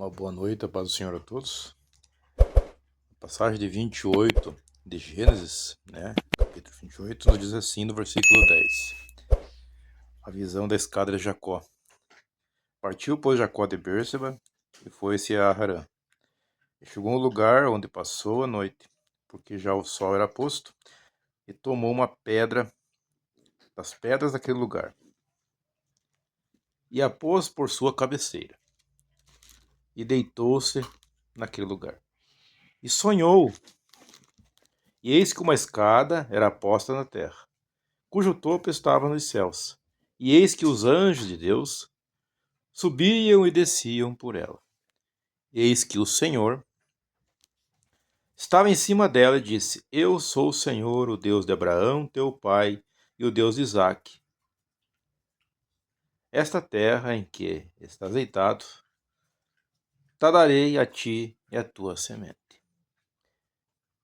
Uma boa noite, a paz do Senhor a todos. A passagem de 28 de Gênesis, capítulo 28, nos diz assim no versículo 10. A visão da escada de Jacó. Partiu, pois, Jacó de Bêrseba e foi-se a Harã. E chegou a um lugar onde passou a noite, porque já o sol era posto, e tomou uma pedra das pedras daquele lugar, e a pôs por sua cabeceira, e deitou-se naquele lugar. E sonhou, e eis que uma escada era posta na terra, cujo topo estava nos céus. E eis que os anjos de Deus subiam e desciam por ela. Eis que o Senhor estava em cima dela e disse: Eu sou o Senhor, o Deus de Abraão, teu pai, e o Deus de Isaque. Esta terra em que estás deitado, te darei a ti e a tua semente.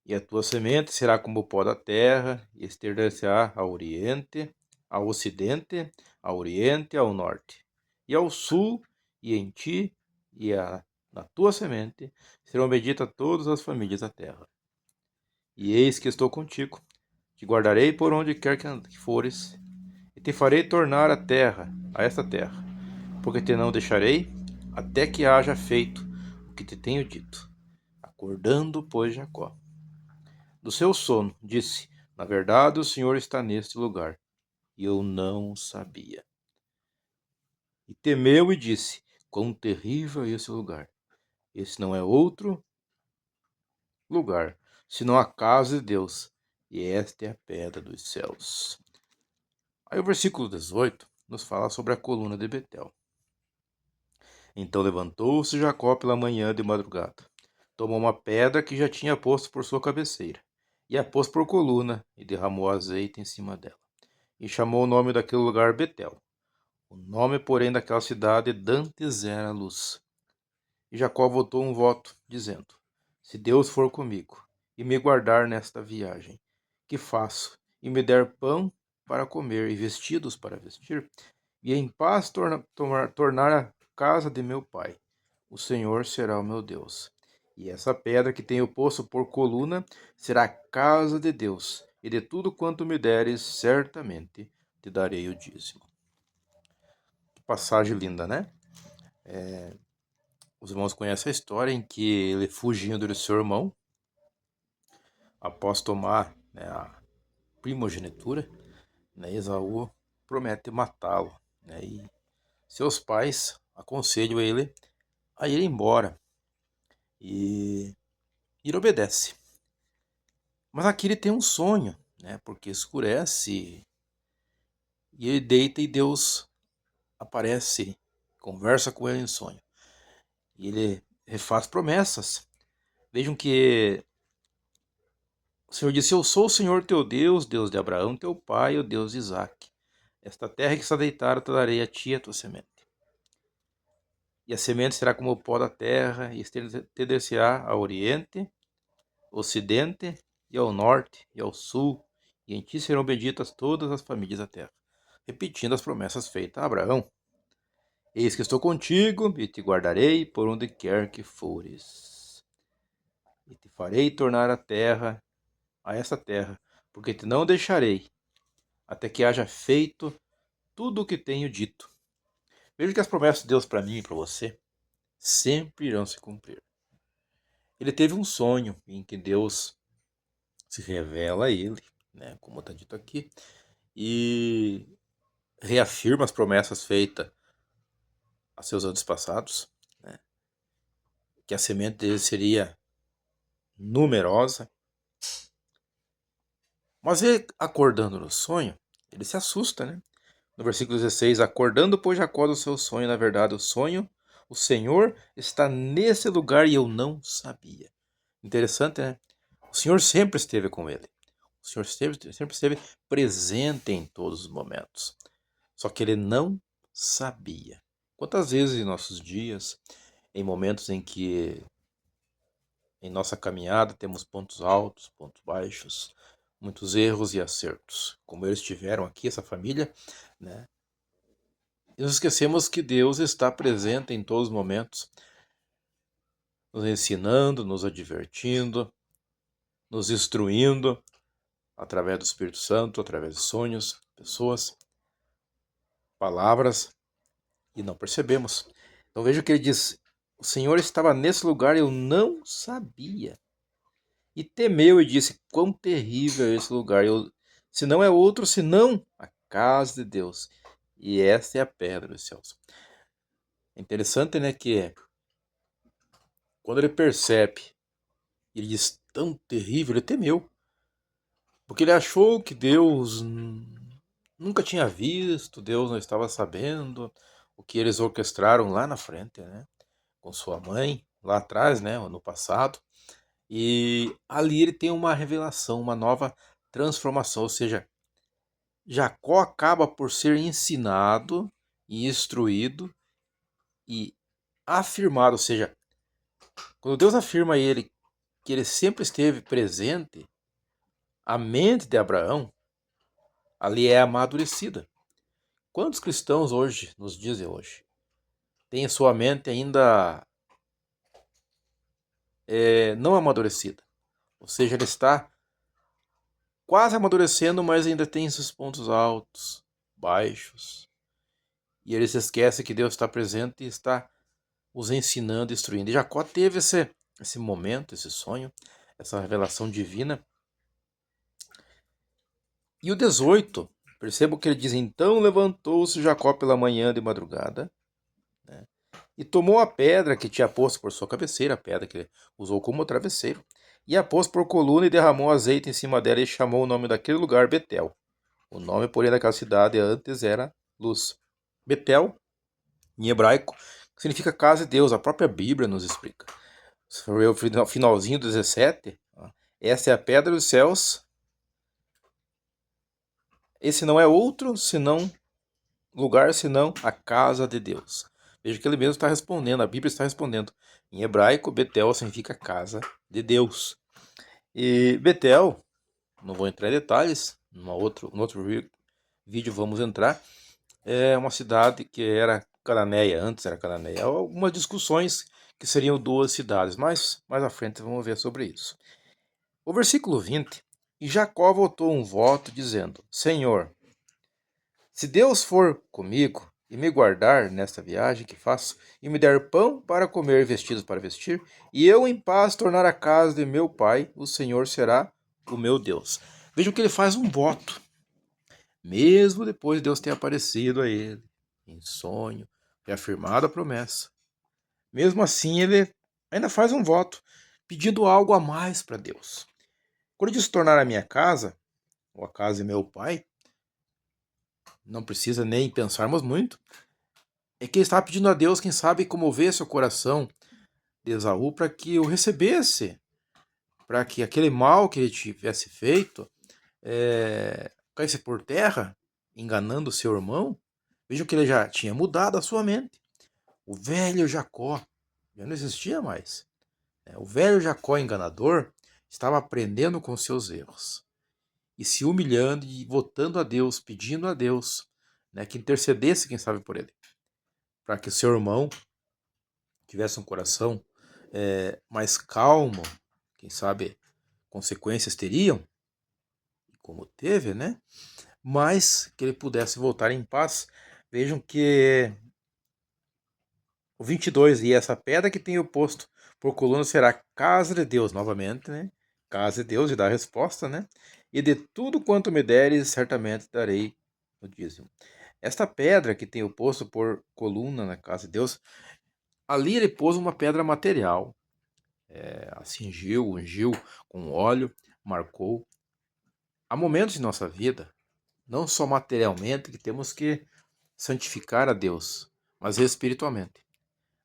E a tua semente será como o pó da terra, e estender-se-á ao oriente, ao ocidente, ao oriente, ao norte, e ao sul, e em ti na tua semente serão benditas todas as famílias da terra. E eis que estou contigo, te guardarei por onde quer que fores, e te farei tornar a esta terra, porque te não deixarei, até que haja feito o que te tenho dito. Acordando, pois, Jacó do seu sono, disse: Na verdade, o Senhor está neste lugar, e eu não sabia. E temeu e disse: Quão terrível é esse lugar! Esse não é outro lugar, senão a casa de Deus, e esta é a pedra dos céus. Aí o versículo 18 nos fala sobre a coluna de Betel. Então levantou-se Jacó pela manhã de madrugada, tomou uma pedra que já tinha posto por sua cabeceira, e a pôs por coluna, e derramou azeite em cima dela. E chamou o nome daquele lugar Betel. O nome, porém, daquela cidade dantes era Luz. E Jacó votou um voto, dizendo: Se Deus for comigo, e me guardar nesta viagem, que faço, e me der pão para comer, e vestidos para vestir, e em paz tornar a casa de meu pai, o Senhor será o meu Deus. E essa pedra que tenho posto por coluna será a casa de Deus, e de tudo quanto me deres, certamente te darei o dízimo. Que passagem linda, né? Os irmãos conhecem a história em que ele, fugindo do seu irmão, após tomar, a primogenitura, Esaú promete matá-lo, e seus pais aconselham ele a ir embora, e ele obedece. Mas aqui ele tem um sonho, porque escurece, e ele deita e Deus aparece, conversa com ele em sonho. E ele refaz promessas. Vejam que o Senhor disse: Eu sou o Senhor teu Deus, Deus de Abraão, teu pai, o Deus de Isaque. Esta terra que está deitada te darei a ti e a tua semente. E a semente será como o pó da terra, e estender-se-á ao oriente, ocidente, e ao norte, e ao sul, e em ti serão benditas todas as famílias da terra. Repetindo as promessas feitas a Abraão. Eis que estou contigo, e te guardarei por onde quer que fores. E te farei tornar a esta terra, porque te não deixarei, até que haja feito tudo o que tenho dito. Veja que as promessas de Deus para mim e para você sempre irão se cumprir. Ele teve um sonho em que Deus se revela a ele, como está dito aqui, e reafirma as promessas feitas a seus antepassados, que a semente dele seria numerosa. Mas ele, acordando no sonho, ele se assusta, No versículo 16, acordando, pois, Jacó do seu sonho, na verdade, o Senhor está nesse lugar e eu não sabia. Interessante, né? O Senhor sempre esteve com ele. O Senhor sempre esteve presente em todos os momentos. Só que ele não sabia. Quantas vezes em nossos dias, em momentos em que em nossa caminhada temos pontos altos, pontos baixos, muitos erros e acertos, como eles tiveram aqui, essa família, E nos esquecemos que Deus está presente em todos os momentos. nos ensinando, nos advertindo, nos instruindo através do Espírito Santo, através de sonhos, pessoas, palavras, e não percebemos. Então veja que ele diz: o Senhor estava nesse lugar e eu não sabia. E temeu e disse: quão terrível é esse lugar! Se não é outro, senão a casa de Deus. E esta é a pedra dos céus. É interessante, né, que quando ele percebe, ele diz tão terrível, ele temeu. Porque ele achou que Deus nunca tinha visto, Deus não estava sabendo o que eles orquestraram lá na frente, né? Com sua mãe, lá atrás, né? No passado. E ali ele tem uma revelação, uma nova transformação. Ou seja, Jacó acaba por ser ensinado e instruído e afirmado. Ou seja, quando Deus afirma a ele que ele sempre esteve presente, a mente de Abraão ali é amadurecida. Quantos cristãos hoje, nos dias de hoje, têm a sua mente ainda não amadurecida? Ou seja, ele está quase amadurecendo, mas ainda tem seus pontos altos, baixos. E ele se esquece que Deus está presente e está os ensinando, instruindo. E Jacó teve esse momento, esse sonho, essa revelação divina. E o 18, perceba que ele diz: então levantou-se Jacó pela manhã de madrugada, né, e tomou a pedra que tinha posto por sua cabeceira, a pedra que ele usou como travesseiro, e a pôs por coluna e derramou azeite em cima dela e chamou o nome daquele lugar Betel. O nome, porém, daquela cidade antes era Luz. Betel, em hebraico, significa casa de Deus. A própria Bíblia nos explica. Se for ver o finalzinho do 17, essa é a pedra dos céus. Esse não é outro senão lugar, senão a casa de Deus. Veja que ele mesmo está respondendo, a Bíblia está respondendo. Em hebraico, Betel significa casa de Deus. E Betel, não vou entrar em detalhes, no outro vídeo vamos entrar, é uma cidade que era cananeia, antes era cananeia. Algumas discussões que seriam duas cidades, mas mais à frente vamos ver sobre isso. O versículo 20, e Jacó votou um voto dizendo: Senhor, se Deus for comigo e me guardar nesta viagem que faço, e me der pão para comer e vestidos para vestir, e eu em paz tornar a casa de meu pai, o Senhor será o meu Deus. Vejam que ele faz um voto, mesmo depois de Deus ter aparecido a ele em sonho, reafirmado a promessa. Mesmo assim, ele ainda faz um voto, pedindo algo a mais para Deus. Quando ele diz tornar a minha casa, ou a casa de meu pai, não precisa nem pensarmos muito, é que ele estava pedindo a Deus, quem sabe, comovesse o coração de Esaú para que o recebesse, para que aquele mal que ele tivesse feito caísse por terra, enganando seu irmão. Vejam que ele já tinha mudado a sua mente. O velho Jacó já não existia mais. O velho Jacó enganador estava aprendendo com seus erros e se humilhando e votando a Deus, pedindo a Deus, que intercedesse, quem sabe, por ele, para que o seu irmão tivesse um coração mais calmo, quem sabe consequências teriam, como teve, né? Mas que ele pudesse voltar em paz. Vejam que o 22, e essa pedra que tenho posto por coluna será casa de Deus, novamente, né? Casa de Deus, e dá a resposta, né? E de tudo quanto me deres, certamente darei o dízimo. Esta pedra que tenho posto por coluna na casa de Deus, ali ele pôs uma pedra material, cingiu, ungiu com óleo, marcou. Há momentos em nossa vida, não só materialmente, que temos que santificar a Deus, mas espiritualmente.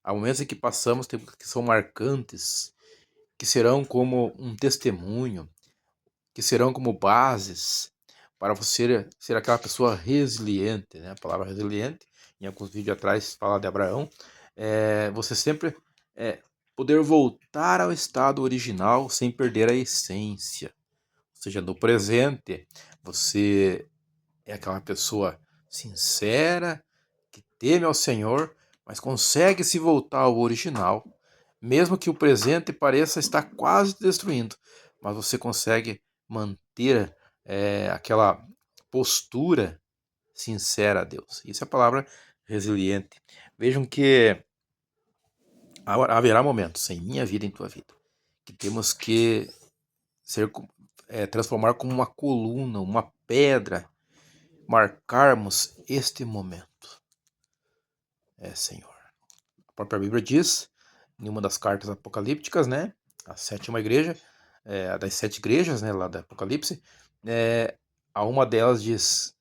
Há momentos em que passamos que são marcantes, que serão como um testemunho, que serão como bases para você ser aquela pessoa resiliente, né? A palavra resiliente, em alguns vídeos atrás fala de Abraão, você sempre poder voltar ao estado original sem perder a essência. Ou seja, no presente, você é aquela pessoa sincera, que teme ao Senhor, mas consegue se voltar ao original, Mesmo que o presente pareça estar quase te destruindo, mas você consegue manter aquela postura sincera a Deus. Isso é a palavra resiliente. Vejam que haverá momentos em minha vida e em tua vida que temos que transformar como uma coluna, uma pedra, marcarmos este momento. Senhor. A própria Bíblia diz, em uma das cartas apocalípticas, né, a sétima igreja, das 7 igrejas, né, lá da Apocalipse, a uma delas diz,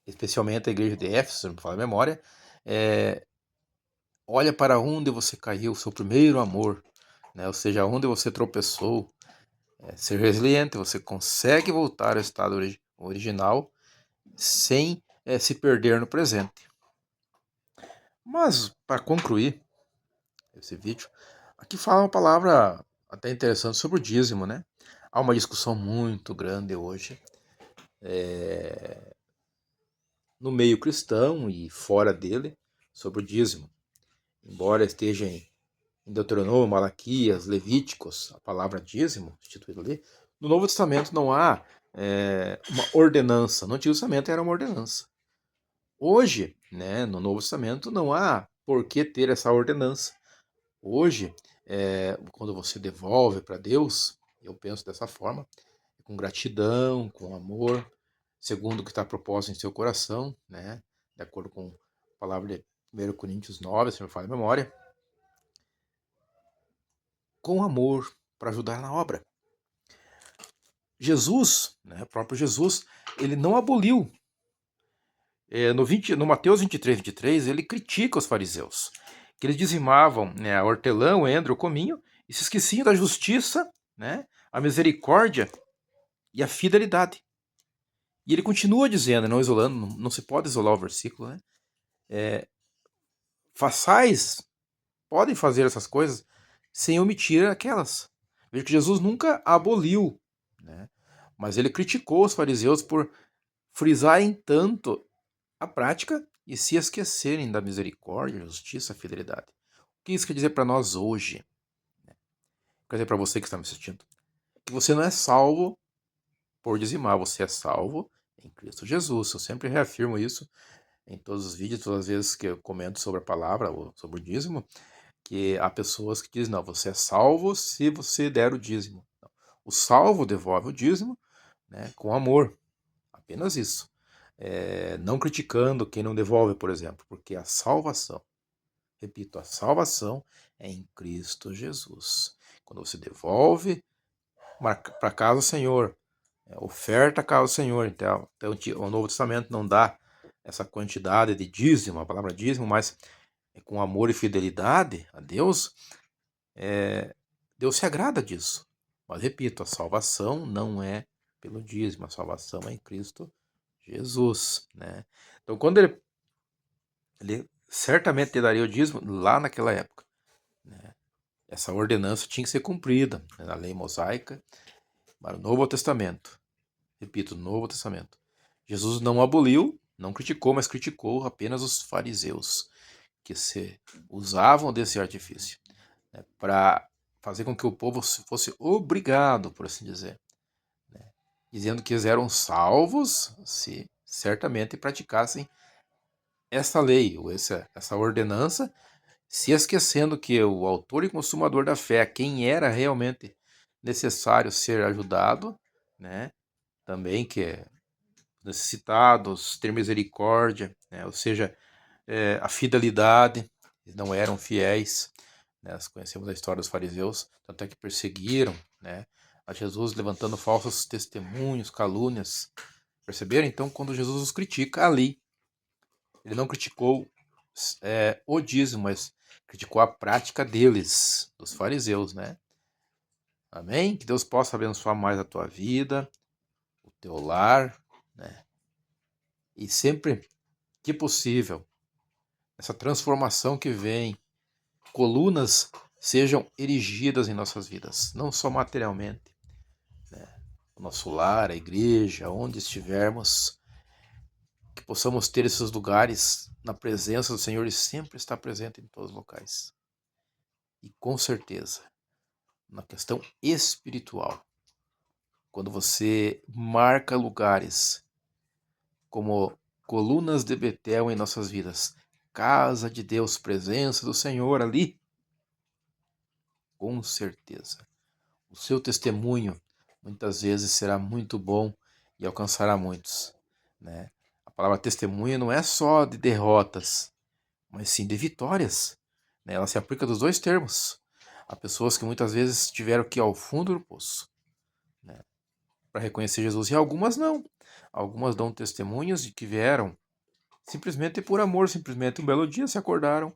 especialmente a igreja de Éfeso, se não me falar a memória, olha para onde você caiu, seu primeiro amor, né, ou seja, onde você tropeçou. Ser resiliente, você consegue voltar ao estado original sem se perder no presente. Mas, para concluir esse vídeo, aqui fala uma palavra até interessante sobre o dízimo, né? Há uma discussão muito grande hoje no meio cristão e fora dele sobre o dízimo. Embora esteja em Deuteronômio, Malaquias, Levíticos, a palavra dízimo, instituído ali, no Novo Testamento não há uma ordenança. No Antigo Testamento era uma ordenança. Hoje, né, no Novo Testamento, não há por que ter essa ordenança. Hoje, quando você devolve para Deus, eu penso dessa forma, com gratidão, com amor, segundo o que está proposto em seu coração, né, de acordo com a palavra de 1 Coríntios 9, se não me falha a memória, com amor para ajudar na obra. Jesus, né, o próprio Jesus, ele não aboliu. No Mateus 23, ele critica os fariseus, que eles dizimavam, né, a hortelã, o endro, o cominho, e se esqueciam da justiça, né, a misericórdia e a fidelidade. E ele continua dizendo, não isolando, não se pode isolar o versículo, né? Podem fazer essas coisas sem omitir aquelas. Veja que Jesus nunca aboliu, né? Mas ele criticou os fariseus por frisarem tanto a prática e se esquecerem da misericórdia, justiça, fidelidade. O que isso quer dizer para nós hoje? Quer dizer para você que está me assistindo? Que você não é salvo por dizimar, você é salvo em Cristo Jesus. Eu sempre reafirmo isso em todos os vídeos, todas as vezes que eu comento sobre a palavra ou sobre o dízimo, que há pessoas que dizem, não, você é salvo se você der o dízimo. Não. O salvo devolve o dízimo, né, com amor, apenas isso. Não criticando quem não devolve, por exemplo, porque a salvação, repito, a salvação é em Cristo Jesus. Quando você devolve para casa do Senhor, oferta a casa do Senhor, então o Novo Testamento não dá essa quantidade de dízimo, a palavra dízimo, mas com amor e fidelidade a Deus, Deus se agrada disso. Mas repito, a salvação não é pelo dízimo, a salvação é em Cristo Jesus, né? Então, quando ele certamente daria o dízimo lá naquela época, né? Essa ordenança tinha que ser cumprida, né, na lei mosaica, para o Novo Testamento. Repito, Novo Testamento. Jesus não aboliu, não criticou, mas criticou apenas os fariseus, que se usavam desse artifício, né, para fazer com que o povo fosse obrigado, por assim dizer, né, dizendo que eles eram salvos se certamente praticassem essa lei, ou essa ordenança, se esquecendo que o autor e consumador da fé, quem era realmente necessário ser ajudado, né, também que é necessitados, ter misericórdia, né, ou seja, a fidelidade, eles não eram fiéis, né, nós conhecemos a história dos fariseus, tanto é que perseguiram, né, a Jesus, levantando falsos testemunhos, calúnias. Perceberam? Então, quando Jesus os critica ali, ele não criticou o dízimo, mas criticou a prática deles, dos fariseus, né? Amém? Que Deus possa abençoar mais a tua vida, o teu lar, né? E sempre que possível, essa transformação que vem, colunas sejam erigidas em nossas vidas, não só materialmente, né? O nosso lar, a igreja, onde estivermos, que possamos ter esses lugares na presença do Senhor e sempre estar presente em todos os locais. E com certeza, na questão espiritual, quando você marca lugares como colunas de Betel em nossas vidas, casa de Deus, presença do Senhor ali, com certeza, o seu testemunho muitas vezes será muito bom e alcançará muitos, né? A palavra testemunho não é só de derrotas, mas sim de vitórias, né? Ela se aplica dos dois termos. Há pessoas que muitas vezes tiveram que ir ao fundo do poço, né, para reconhecer Jesus, e algumas não. Algumas dão testemunhos de que vieram simplesmente por amor, simplesmente um belo dia se acordaram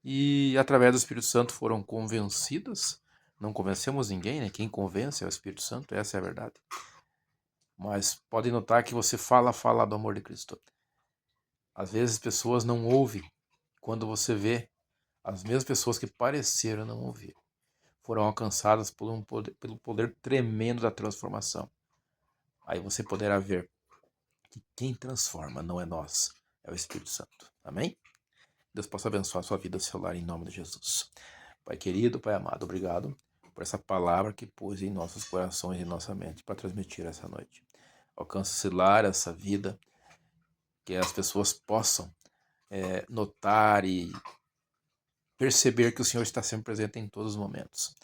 e através do Espírito Santo foram convencidas. Não convencemos ninguém, né? Quem convence é o Espírito Santo, essa é a verdade. Mas pode notar que você fala do amor de Cristo. Às vezes as pessoas não ouvem quando você vê as mesmas pessoas que pareceram não ouvir. Foram alcançadas pelo poder tremendo da transformação. Aí você poderá ver que quem transforma não é nós, é o Espírito Santo. Amém? Deus possa abençoar a sua vida, seu lar, em nome de Jesus. Pai querido, Pai amado, obrigado por essa palavra que pôs em nossos corações e em nossa mente para transmitir essa noite. Alcance esse lar, essa vida, que as pessoas possam notar e perceber que o Senhor está sempre presente em todos os momentos,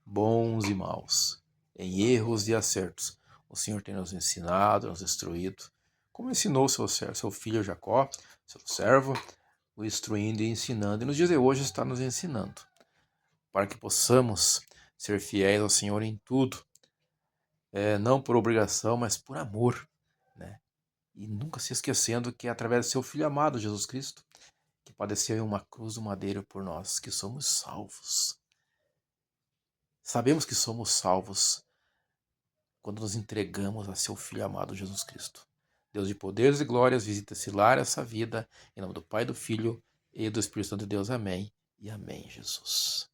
bons e maus, em erros e acertos. O Senhor tem nos ensinado, nos instruído, como ensinou seu filho Jacó, seu servo, o instruindo e ensinando, e nos dias de hoje está nos ensinando, para que possamos ser fiéis ao Senhor em tudo, não por obrigação, mas por amor, né? E nunca se esquecendo que é através do seu Filho amado, Jesus Cristo, que padeceu em uma cruz do madeiro por nós, que somos salvos. Sabemos que somos salvos quando nos entregamos a seu Filho amado, Jesus Cristo. Deus de poderes e glórias, visita esse lar, essa vida, em nome do Pai, do Filho e do Espírito Santo de Deus. Amém e amém, Jesus.